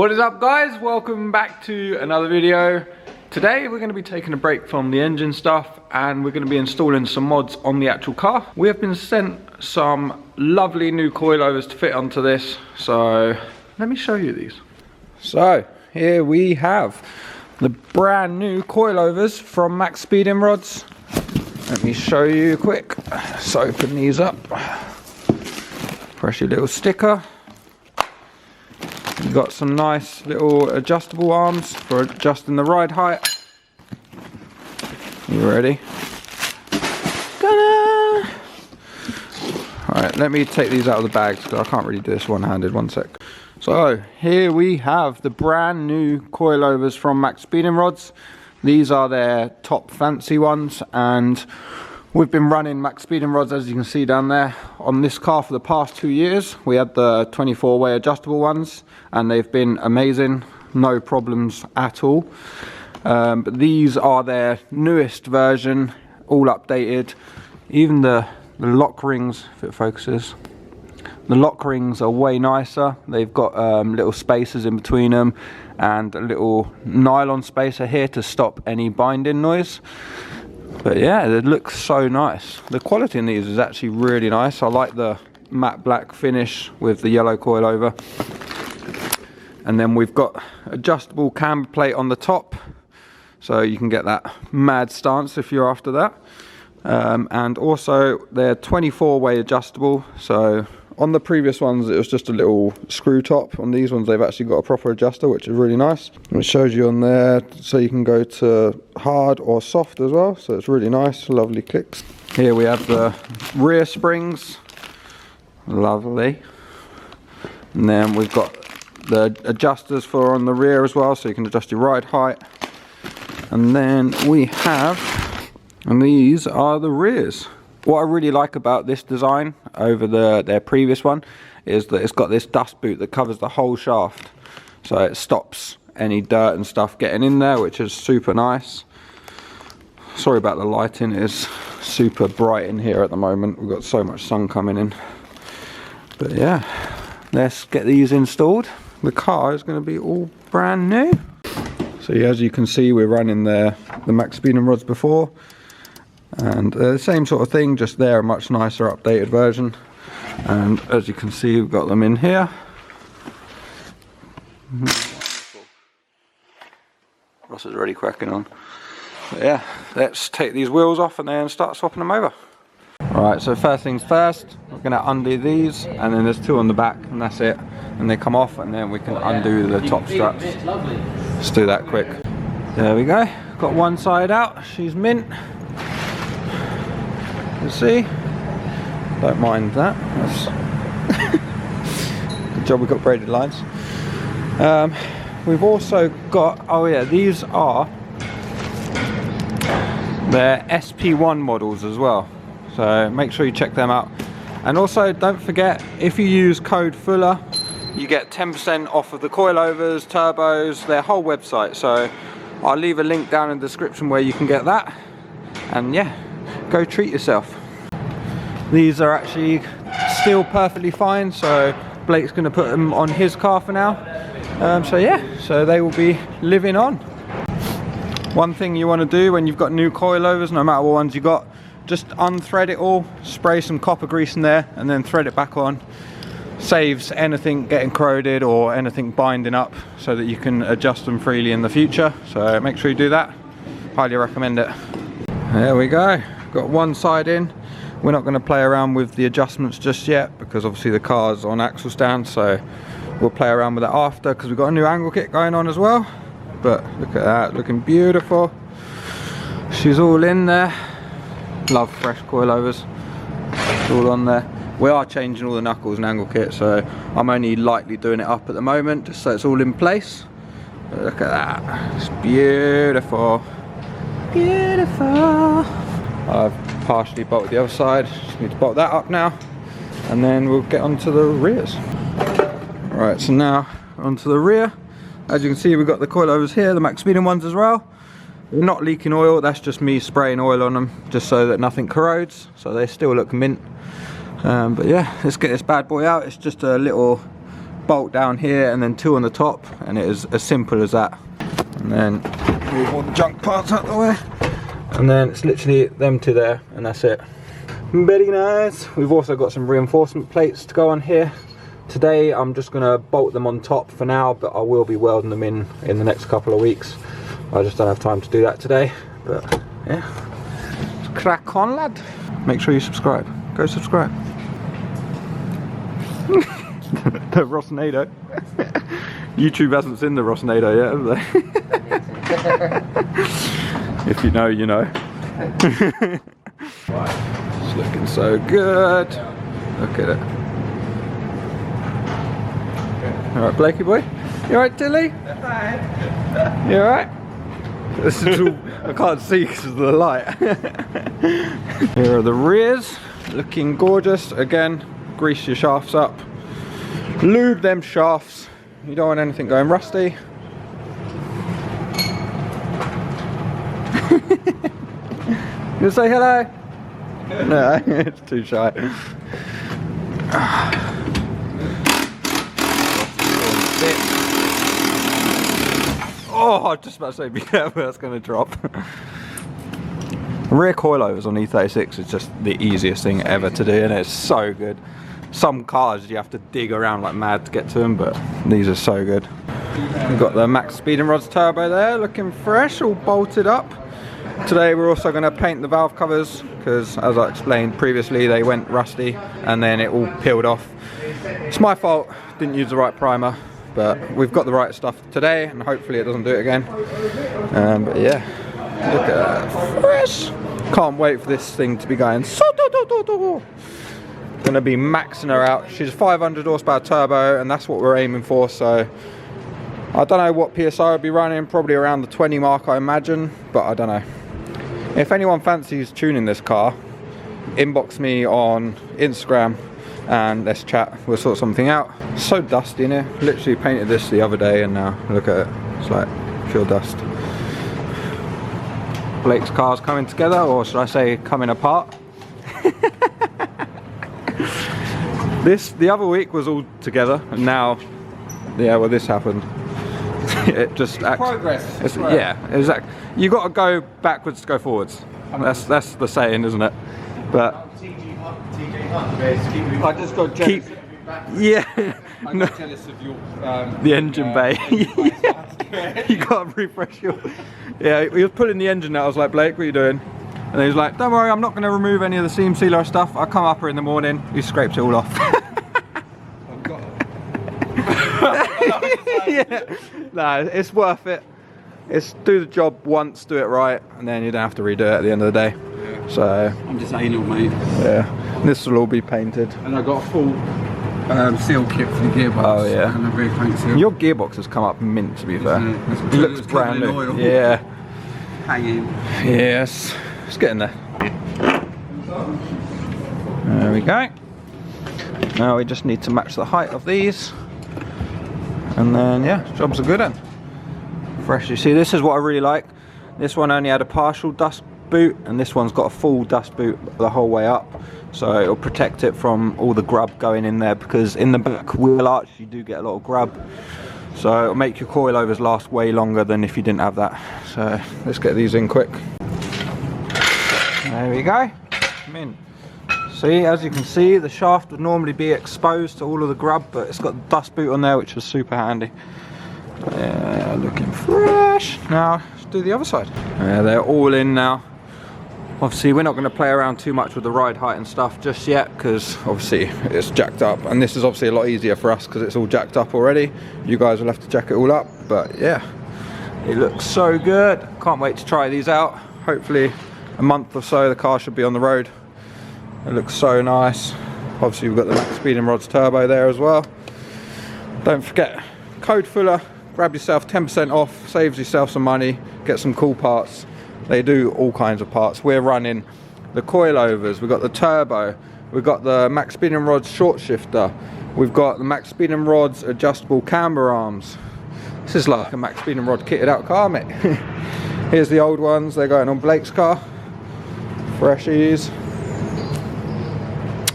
What is up, guys? Welcome back to another video. Today we're going to be taking a break from the engine stuff and we're going to be installing some mods on the actual car. We have been sent some lovely new coilovers to fit onto this, so let me show you these. So here we have the brand new coilovers from Maxpeedingrods. Let me show you quick. Let's open these up. Press your little sticker. You've got some nice little adjustable arms for adjusting the ride height. You ready? Ta-da! Alright, let me take these out of the bags because I can't really do this one-handed. One sec. So, here we have the brand new coilovers from Maxpeedingrods. These are their top fancy ones, and we've been running Maxpeedingrods, as you can see down there, on this car for the past 2 years. We had the 24-way adjustable ones and they've been amazing, no problems at all. But these are their newest version, all updated. Even the lock rings, if it focuses, the lock rings are way nicer. They've got little spacers in between them and a little nylon spacer here to stop any binding noise. But yeah, it looks so nice. The quality in these is actually really nice. I like the matte black finish with the yellow coilover. And then we've got adjustable camber plate on the top, so you can get that mad stance if you're after that. And also they're 24-way adjustable, so on the previous ones it was just a little screw top. On these ones they've actually got a proper adjuster, which is really nice. And it shows you on there, so you can go to hard or soft as well, so it's really nice, lovely clicks. Here we have the rear springs, lovely. And then we've got the adjusters for on the rear as well, so you can adjust your ride height. And then we have, and these are the rears. What I really like about this design over their previous one is that it's got this dust boot that covers the whole shaft, so it stops any dirt and stuff getting in there, which is super nice. Sorry about the lighting, it is super bright in here at the moment. We've got so much sun coming in. But yeah, let's get these installed. The car is going to be all brand new. So yeah, as you can see, we're running the Maxpeedingrods before, and the same sort of thing, just they're a much nicer updated version. And as you can see, we've got them in here. Ross is already cracking on. But yeah, let's take these wheels off and then start swapping them over. Alright, so first things first, we're going to undo these, and then there's two on the back, and that's it. And they come off, and then we can undo the top straps. Let's do that quick. There we go. Got one side out. She's mint. You see? Don't mind that. Good job we got braided lines. We've also got, oh yeah, these are their SP1 models as well. So make sure you check them out. And also don't forget, if you use code FULLER, you get 10% off of the coilovers, turbos, their whole website. So I'll leave a link down in the description where you can get that. And yeah, go treat yourself. These are actually still perfectly fine, so Blake's going to put them on his car for now. So yeah, so they will be living on. One thing you want to do when you've got new coilovers, no matter what ones you got, just unthread it all, spray some copper grease in there, and then thread it back on. Saves anything getting corroded or anything binding up, so that you can adjust them freely in the future. So make sure you do that. Highly recommend it. There we go. Got one side in. We're not going to play around with the adjustments just yet, because obviously the car's on axle stand, so we'll play around with that after, because we've got a new angle kit going on as well. But look at that, looking beautiful. She's all in there. Love fresh coilovers. It's all on there. We are changing all the knuckles and angle kit, so I'm only lightly doing it up at the moment, just so it's all in place. But look at that, it's beautiful. Beautiful. I've partially bolted the other side, just need to bolt that up now, and then we'll get onto the rears. Right, so now onto the rear. As you can see, we've got the coilovers here, the Maxpeedin ones as well. Not leaking oil, that's just me spraying oil on them, just so that nothing corrodes, so they still look mint. But yeah, let's get this bad boy out. It's just a little bolt down here and then 2 on the top, and it is as simple as that. And then move all the junk parts out the way, and then it's literally them 2 there, and that's it. Very nice. We've also got some reinforcement plates to go on here. Today I'm just going to bolt them on top for now, but I will be welding them in the next couple of weeks. I just don't have time to do that today, but yeah. Let's crack on, lad. Make sure you subscribe. Go subscribe. The Rossnado. YouTube hasn't seen the Rossnado yet, have they? If you know, you know. It's looking so good. Look at it. Alright, Blakey boy? You alright, Tilly? You alright? This is all, I can't see because of the light. Here are the rears. Looking gorgeous. Again, grease your shafts up. Lube them shafts. You don't want anything going rusty. You say hello? No, it's too shy. Oh, I was just about to say, be careful, that's going to drop. Rear coilovers on e36 is just the easiest thing ever to do, and it's so good. Some cars you have to dig around like mad to get to them, but these are so good. We've got the Maxpeedingrods turbo there, looking fresh, all bolted up. Today we're also going to paint the valve covers, because as I explained previously, they went rusty and then it all peeled off. It's my fault, didn't use the right primer, but we've got the right stuff today, and hopefully it doesn't do it again. But yeah, look at that, fresh. Can't wait for this thing to be going. Gonna be maxing her out. She's a 500 horsepower turbo, and that's what we're aiming for. So I don't know what PSI will be running, probably around the 20 mark I imagine, but I don't know. If anyone fancies tuning this car, inbox me on Instagram and let's chat. We'll sort something out. So dusty in here. Literally painted this the other day and now look at it. It's like pure dust. Blake's car's coming together, or should I say coming apart. The other week was all together, and now, yeah, well, this happened. It just progress. Yeah, exactly. You got to go backwards to go forwards. That's the saying, isn't it? But I just got jealous. Yeah. I got jealous of your the engine bay. You got to refresh your. Yeah, he was pulling the engine out. I was like, Blake, what are you doing? And he was like, don't worry, I'm not going to remove any of the seam sealer stuff. I'll come up here in the morning. He scraped it all off. Yeah. No, it's worth it. It's do the job once, do it right, and then you don't have to redo it at the end of the day. Yeah. So I'm just anal, mate. Yeah. And this will all be painted. And I got a full seal kit for the gearbox. Oh yeah. And a rear crank seal. Your gearbox has come up mint, to be fair. It looks brand new. Oil. Yeah. Hanging. Yes. It's getting there. There we go. Now we just need to match the height of these. And then, yeah, jobs are good then. Fresh. You see, this is what I really like. This one only had a partial dust boot, and this one's got a full dust boot the whole way up. So it'll protect it from all the grub going in there, because in the back wheel arch you do get a lot of grub. So it'll make your coilovers last way longer than if you didn't have that. So let's get these in quick. There we go. Come in. See, as you can see, the shaft would normally be exposed to all of the grub, but it's got the dust boot on there, which is super handy. Yeah, looking fresh. Now, let's do the other side. Yeah, they're all in now. Obviously, we're not going to play around too much with the ride height and stuff just yet, because obviously it's jacked up. And this is obviously a lot easier for us because it's all jacked up already. You guys will have to jack it all up, but yeah, it looks so good. Can't wait to try these out. Hopefully, a month or so, the car should be on the road. It looks so nice. Obviously we've got the Maxpeedingrods turbo there as well. Don't forget, code Fuller, grab yourself 10% off, saves yourself some money, get some cool parts. They do all kinds of parts. We're running the coilovers, we've got the turbo, we've got the Maxpeedingrods short shifter, we've got the Maxpeedingrods adjustable camber arms. This is like a Maxpeedingrod kitted out car, mate. Here's the old ones, they're going on Blake's car. Freshies.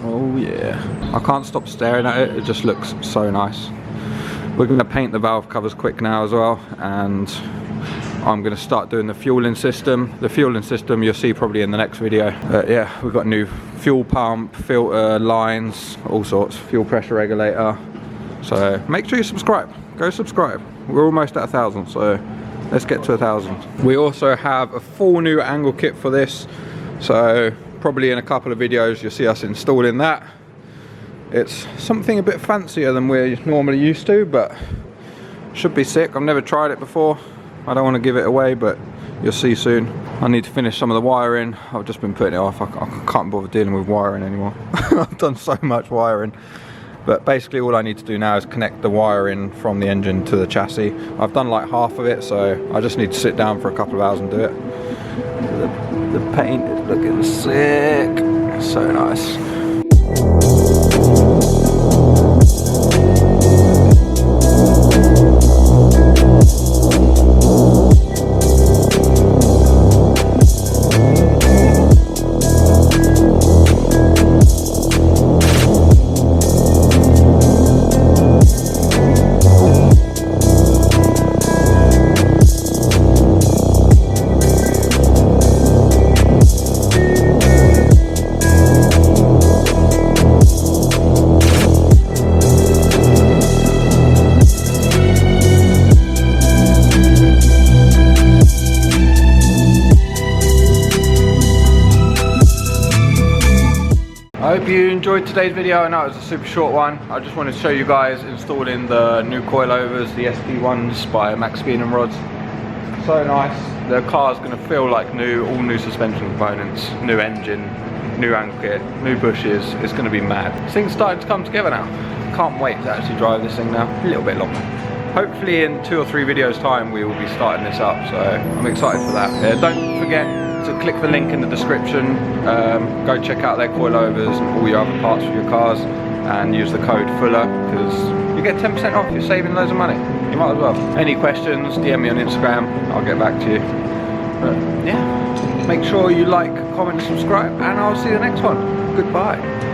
Oh yeah, I can't stop staring at it, it just looks so nice. We're going to paint the valve covers quick now as well, and I'm going to start doing the fueling system. The fueling system you'll see probably in the next video. Yeah, we've got new fuel pump, filter, lines, all sorts, fuel pressure regulator. So make sure you subscribe. Go subscribe. We're almost at 1,000, so let's get to 1,000. We also have a full new angle kit for this, so probably in a couple of videos you'll see us installing that. It's something a bit fancier than we're normally used to, but should be sick. I've never tried it before. I don't want to give it away, but you'll see soon. I need to finish some of the wiring. I've just been putting it off. I can't bother dealing with wiring anymore. I've done so much wiring. But basically all I need to do now is connect the wiring from the engine to the chassis. I've done like half of it, so I just need to sit down for a couple of hours and do it. The paint is looking sick. So nice. I hope you enjoyed today's video. I know it was a super short one. I just wanted to show you guys installing the new coilovers, the SP1s by Maxpeedingrods. So nice. The car's going to feel like new, all new suspension components, new engine, new angle kit, new bushes. It's going to be mad. This thing's starting to come together now. Can't wait to actually drive this thing now. A little bit longer. Hopefully in 2 or 3 videos time we will be starting this up, so I'm excited for that. Don't forget to click the link in the description, go check out their coilovers and all your other parts for your cars, and use the code FULLER because you get 10% off. You're saving loads of money. You might as well. Any questions, DM me on Instagram, I'll get back to you. But yeah, make sure you like, comment and subscribe, and I'll see you in the next one. Goodbye.